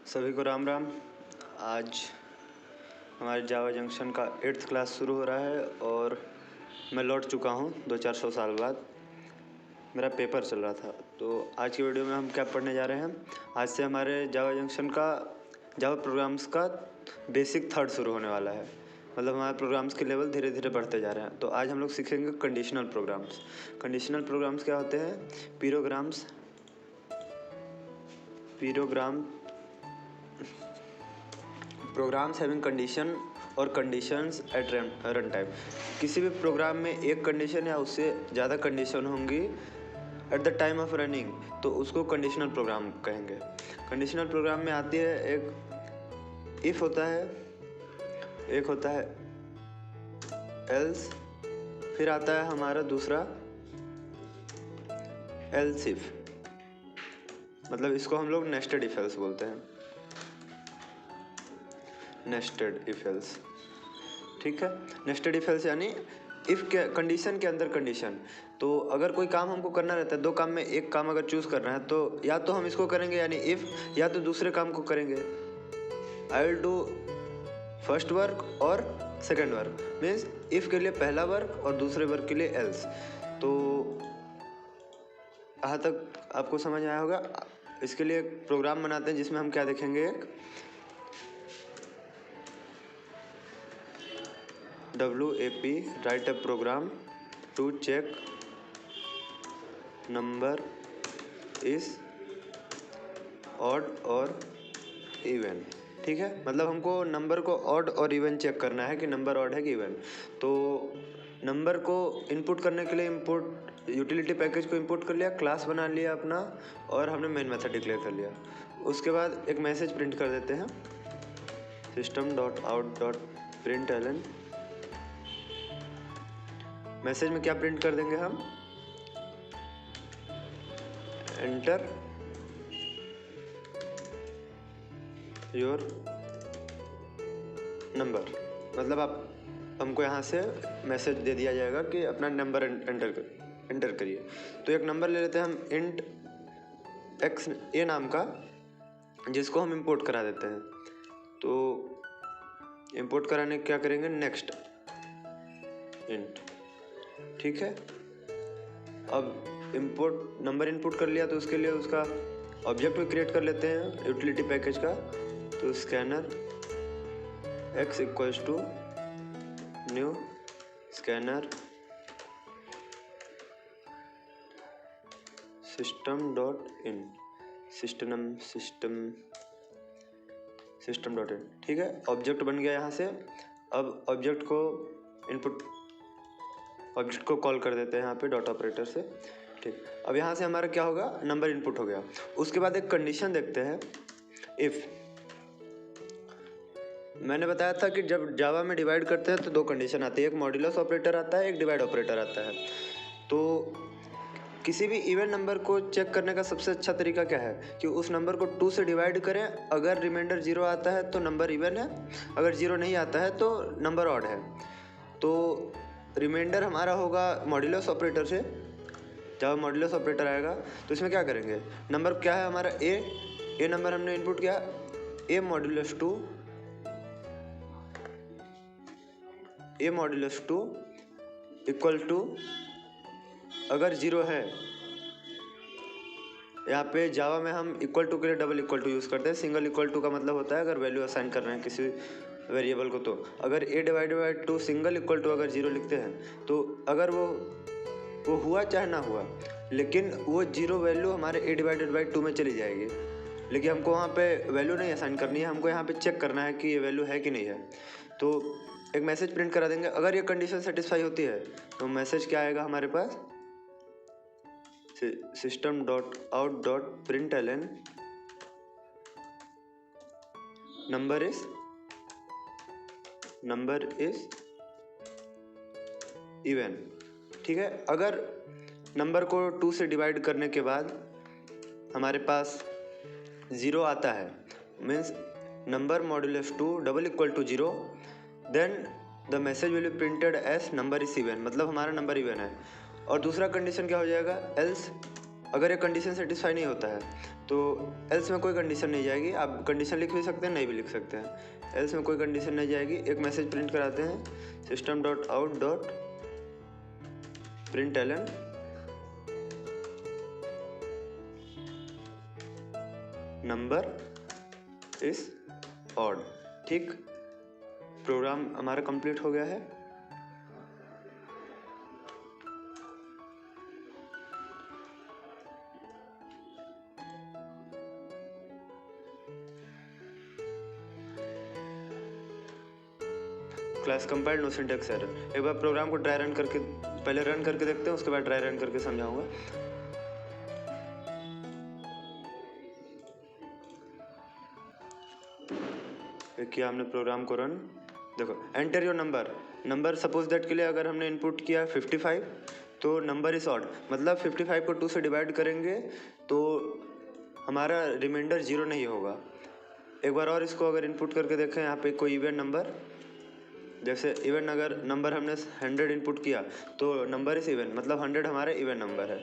सभी को राम राम। आज हमारे जावा जंक्शन का 8th क्लास शुरू हो रहा है और मैं लौट चुका हूँ 200-400 साल बाद। मेरा पेपर चल रहा था। तो आज की वीडियो में हम क्या पढ़ने जा रहे हैं। आज से हमारे जावा जंक्शन का जावा प्रोग्राम्स का बेसिक थर्ड शुरू होने वाला है। मतलब हमारे प्रोग्राम्स के लेवल धीरे धीरे बढ़ते जा रहे हैं। तो आज हम लोग सीखेंगे कंडीशनल प्रोग्राम्स। कंडीशनल प्रोग्राम्स क्या होते हैं? प्रोग्राम्स हैविंग कंडीशन और कंडीशंस एट रन टाइम। किसी भी प्रोग्राम में एक कंडीशन या उससे ज़्यादा कंडीशन होंगी at the time of running, तो उसको कंडीशनल प्रोग्राम कहेंगे। कंडीशनल प्रोग्राम में आती है एक इफ़ होता है, एक होता है एल्स, फिर आता है हमारा दूसरा एल्स इफ। मतलब इसको हम लोग नेस्टेड इफ एल्स बोलते हैं, नेस्टेड इफ एल्स। ठीक है, नेस्टेड इफ एल्स यानी इफ के कंडीशन के अंदर कंडीशन। तो अगर कोई काम हमको करना रहता है, दो काम में एक काम अगर चूज करना है, तो या तो हम इसको करेंगे यानी इफ, या तो दूसरे काम को करेंगे। I will do first work और सेकेंड वर्क। मीन्स इफ के लिए पहला वर्क और दूसरे वर्क के लिए एल्स। तो यहाँ तक आपको समझ आया होगा। इसके लिए एक प्रोग्राम बनाते हैं जिसमें हम क्या देखेंगे, एक WAP write a program to check number is odd और इवन। ठीक है, मतलब हमको नंबर को ऑड और इवन चेक करना है कि नंबर ऑड है कि इवन। तो नंबर को इनपुट करने के लिए इनपुट यूटिलिटी पैकेज को इनपुट कर लिया, क्लास बना लिया अपना, और हमने मेन मेथड डिक्लेयर कर लिया। उसके बाद एक मैसेज प्रिंट कर देते हैं, system.out.println। मैसेज में क्या प्रिंट कर देंगे हम, एंटर योर नंबर। मतलब आप हमको यहाँ से मैसेज दे दिया जाएगा कि अपना नंबर एंटर करिए। तो एक नंबर ले लेते हैं हम इंट x a नाम का, जिसको हम इंपोर्ट करा देते हैं। तो इंपोर्ट कराने क्या करेंगे, नेक्स्ट इंट। ठीक है, अब इंपोर्ट नंबर इनपुट कर लिया, तो उसके लिए उसका ऑब्जेक्ट भी क्रिएट कर लेते हैं यूटिलिटी पैकेज का। तो scanner x equals to new scanner system dot in, system dot in. ठीक है, ऑब्जेक्ट बन गया यहाँ से। अब ऑब्जेक्ट को कॉल कर देते हैं यहाँ पे डॉट ऑपरेटर से। ठीक, अब यहाँ से हमारा क्या होगा, नंबर इनपुट हो गया। उसके बाद एक कंडीशन देखते हैं, इफ। मैंने बताया था कि जब जावा में डिवाइड करते हैं तो दो कंडीशन आती है, एक मॉड्यूलस ऑपरेटर आता है, एक डिवाइड ऑपरेटर आता है। तो किसी भी इवन नंबर को चेक करने का सबसे अच्छा तरीका क्या है कि उस नंबर को 2 से डिवाइड करें। अगर रिमाइंडर 0 आता है तो नंबर इवन है, अगर 0 नहीं आता है तो नंबर ऑड है। तो रिमाइंडर हमारा होगा मॉड्यूलस ऑपरेटर से। जब मॉड्यूलस ऑपरेटर आएगा तो इसमें क्या करेंगे, नंबर क्या है हमारा ए नंबर हमने इनपुट किया, ए मॉड्यूलस टू इक्वल टू, अगर 0 है, यहाँ पे जावा में हम इक्वल टू के लिए डबल इक्वल टू यूज़ करते हैं। सिंगल इक्वल टू का मतलब होता है अगर वैल्यू असाइन कर रहे हैं किसी वेरिएबल को। तो अगर a divided by 2 single equal to अगर 0 लिखते हैं, तो अगर वो हुआ चाहे ना हुआ, लेकिन वो 0 वैल्यू हमारे a डिवाइडेड बाई 2 में चली जाएगी। लेकिन हमको वहाँ पे वैल्यू नहीं असाइन करनी है, हमको यहाँ पे चेक करना है कि ये वैल्यू है कि नहीं है। तो एक मैसेज प्रिंट करा देंगे। अगर ये कंडीशन सेटिस्फाई होती है तो मैसेज क्या आएगा हमारे पास, system.out.println नंबर इज इवन। ठीक है, अगर नंबर को 2 से डिवाइड करने के बाद हमारे पास 0 आता है, means number modulus 2 double equal to 0, then the message will be printed as number is even, मतलब हमारा नंबर इवन है। और दूसरा कंडीशन क्या हो जाएगा, एल्स अगर ये कंडीशन सेटिस्फाई नहीं होता है तो एल्स में कोई कंडीशन नहीं जाएगी। आप कंडीशन लिख भी सकते हैं, नहीं भी लिख सकते हैं। एल्स में कोई कंडीशन नहीं जाएगी। एक मैसेज प्रिंट कराते हैं, system.out.println नंबर इज ऑड। ठीक, प्रोग्राम हमारा कंप्लीट हो गया है। Class compiled, no syntax error. एक बार प्रोग्राम को ड्राई रन करके, पहले रन करके देखते हैं, उसके बाद ड्राई रन करके समझाऊंगा। किया हमने प्रोग्राम को रन। देखो, enter your number suppose that के लिए अगर हमने इनपुट किया 55 तो नंबर इज ऑड, मतलब 55 को 2 से डिवाइड करेंगे तो हमारा रिमाइंडर 0 नहीं होगा। एक बार और इसको अगर इनपुट करके देखें, यहाँ पे कोई इवन नंबर, जैसे इवन अगर नंबर हमने 100 इनपुट किया तो नंबर इज इवन, मतलब 100 हमारा इवन नंबर है।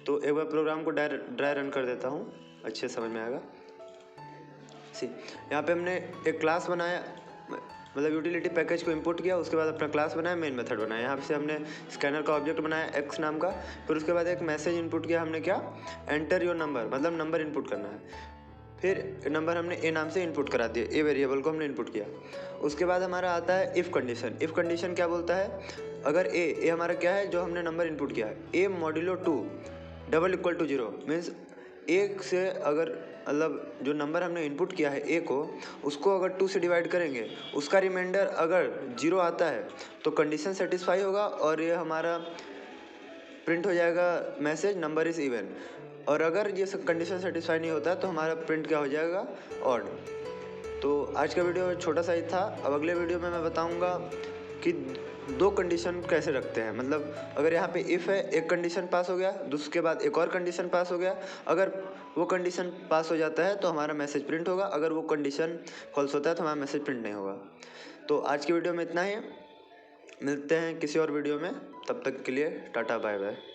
तो एक बार प्रोग्राम को ड्राई रन कर देता हूँ, अच्छे समझ में आएगा। सी, यहाँ पे हमने एक क्लास बनाया, मतलब यूटिलिटी पैकेज को इंपोर्ट किया, उसके बाद अपना क्लास बनाया, मेन मेथड बनाया। यहाँ से हमने स्कैनर का ऑब्जेक्ट बनाया x नाम का, फिर उसके बाद एक मैसेज इनपुट किया हमने, क्या, एंटर योर नंबर, मतलब नंबर इनपुट करना है। फिर नंबर हमने ए नाम से इनपुट करा दिया, ए वेरिएबल को हमने इनपुट किया। उसके बाद हमारा आता है इफ़ कंडीशन। इफ़ कंडीशन क्या बोलता है, अगर ए हमारा क्या है, जो हमने नंबर इनपुट किया है, a modulo 2 double equal to 0, means एक से अगर, मतलब जो नंबर हमने इनपुट किया है ए को, उसको अगर 2 से डिवाइड करेंगे, उसका रिमाइंडर अगर 0 आता है तो कंडीशन सेटिस्फाई होगा और ये हमारा प्रिंट हो जाएगा मैसेज नंबर इज़ इवन। और अगर ये कंडीशन सेटिस्फाई नहीं होता तो हमारा प्रिंट क्या हो जाएगा, ऑड। तो आज का वीडियो छोटा सा ही था। अब अगले वीडियो में मैं बताऊंगा कि 2 कंडीशन कैसे रखते हैं। मतलब अगर यहाँ पे इफ़ है, एक कंडीशन पास हो गया, उसके बाद एक और कंडीशन पास हो गया, अगर वो कंडीशन पास हो जाता है तो हमारा मैसेज प्रिंट होगा, अगर वो कंडीशन फॉल्स होता है तो हमारा मैसेज प्रिंट नहीं होगा। तो आज की वीडियो में इतना ही, मिलते हैं किसी और वीडियो में, तब तक के लिए टाटा बाय बाय।